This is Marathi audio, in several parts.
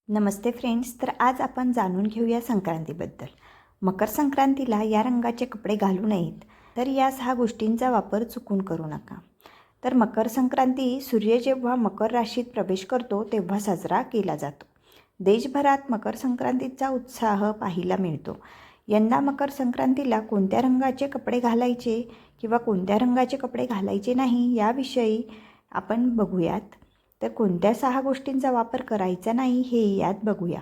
नमस्ते फ्रेंड्स. तर आज आपण जाणून घेऊया संक्रांतीबद्दल. मकर संक्रांतीला या रंगाचे कपडे घालू नयेत, तर या 6 गोष्टींचा वापर चुकून करू नका. तर मकर संक्रांती सूर्य जेव्हा मकर राशीत प्रवेश करतो तेव्हा साजरा केला जातो. देशभरात मकर संक्रांतीचा उत्साह पाहायला मिळतो. यंदा मकर संक्रांतीला कोणत्या रंगाचे कपडे घालायचे किंवा कोणत्या रंगाचे कपडे घालायचे नाही याविषयी आपण बघूयात. तर कोणत्या 6 गोष्टींचा वापर करायचा नाही हे यात बघूया.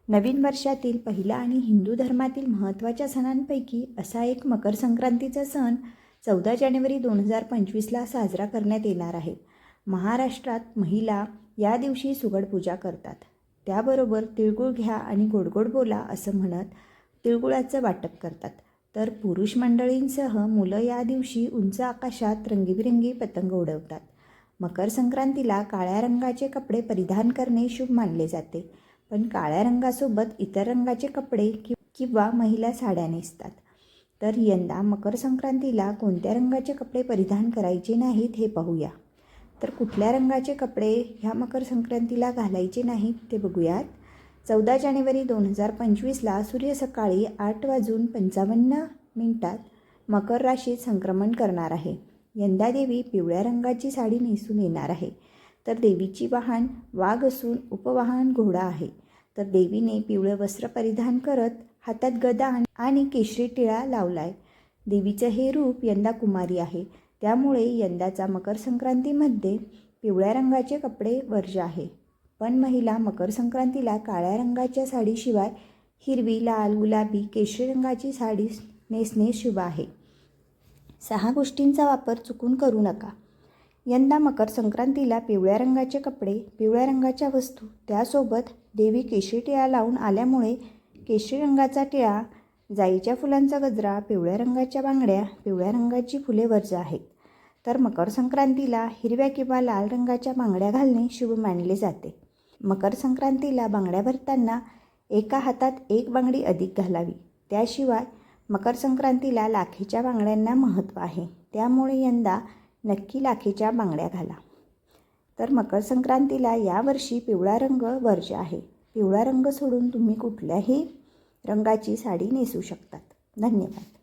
नवीन वर्षातील पहिला आणि हिंदू धर्मातील महत्त्वाच्या सणांपैकी असा एक मकर संक्रांतीचा सण 14 जानेवारी 2025ला साजरा करण्यात येणार आहे. महाराष्ट्रात महिला या दिवशी सुगड पूजा करतात. त्याबरोबर तिळगुळ घ्या आणि गोड बोला असं म्हणत तिळगुळाचं वाटप करतात. तर पुरुष मंडळींसह मुलं या दिवशी उंच आकाशात रंगीबिरंगी पतंग उडवतात. मकर संक्रांतीला काळ्या रंगाचे कपडे परिधान करणे शुभ मानले जाते, पण काळ्या रंगासोबत इतर रंगाचे कपडे किंवा महिला साड्या नेसतात. तर यंदा मकर संक्रांतीला कोणत्या रंगाचे कपडे परिधान करायचे नाहीत हे पाहूया. तर कुठल्या रंगाचे कपडे ह्या मकर संक्रांतीला घालायचे नाहीत ते बघूयात. 14 जानेवारी 2025ला सूर्य सकाळी 8:55 मकर राशीत संक्रमण करणार आहे. यंदा देवी पिवळ्या रंगाची साडी नेसून येणार आहे. तर देवीची वाहन वाघ असून उपवाहन घोडा आहे. तर देवीने पिवळे वस्त्र परिधान करत हातात गदा आणि केशरी टिळा लावलाय. देवीचं हे रूप यंदा कुमारी आहे, त्यामुळे यंदाचा मकर संक्रांतीमध्ये पिवळ्या रंगाचे कपडे वर्ज्य आहे. पण महिला मकर संक्रांतीला काळ्या रंगाच्या साडीशिवाय हिरवी, लाल, गुलाबी, केशरी रंगाची साडी नेसणे शुभ आहे. 6 गोष्टींचा वापर चुकून करू नका. यंदा मकर संक्रांतीला पिवळ्या रंगाचे कपडे, पिवळ्या रंगाच्या वस्तू, त्यासोबत देवी केशरी टिळा लावून आल्यामुळे केशरी रंगाचा टिळा, जाईच्या फुलांचा गजरा, पिवळ्या रंगाच्या बांगड्या, पिवळ्या रंगाची फुले वर्ज्य आहेत. तर मकर संक्रांतीला हिरव्या किंवा लाल रंगाच्या बांगड्या घालणे शुभ मानले जाते. मकर संक्रांतीला बांगड्या भरताना एका हातात एक बांगडी अधिक घालावी. त्याशिवाय मकर संक्रांतीला लाखेच्या बांगड्यांना महत्त्व आहे, त्यामुळे यंदा नक्की लाखेच्या बांगड्या घाला. तर मकर संक्रांतीला यावर्षी पिवळा रंग वर्ज्य आहे. पिवळा रंग सोडून तुम्ही कुठल्याही रंगाची साडी नेसू शकतात. धन्यवाद.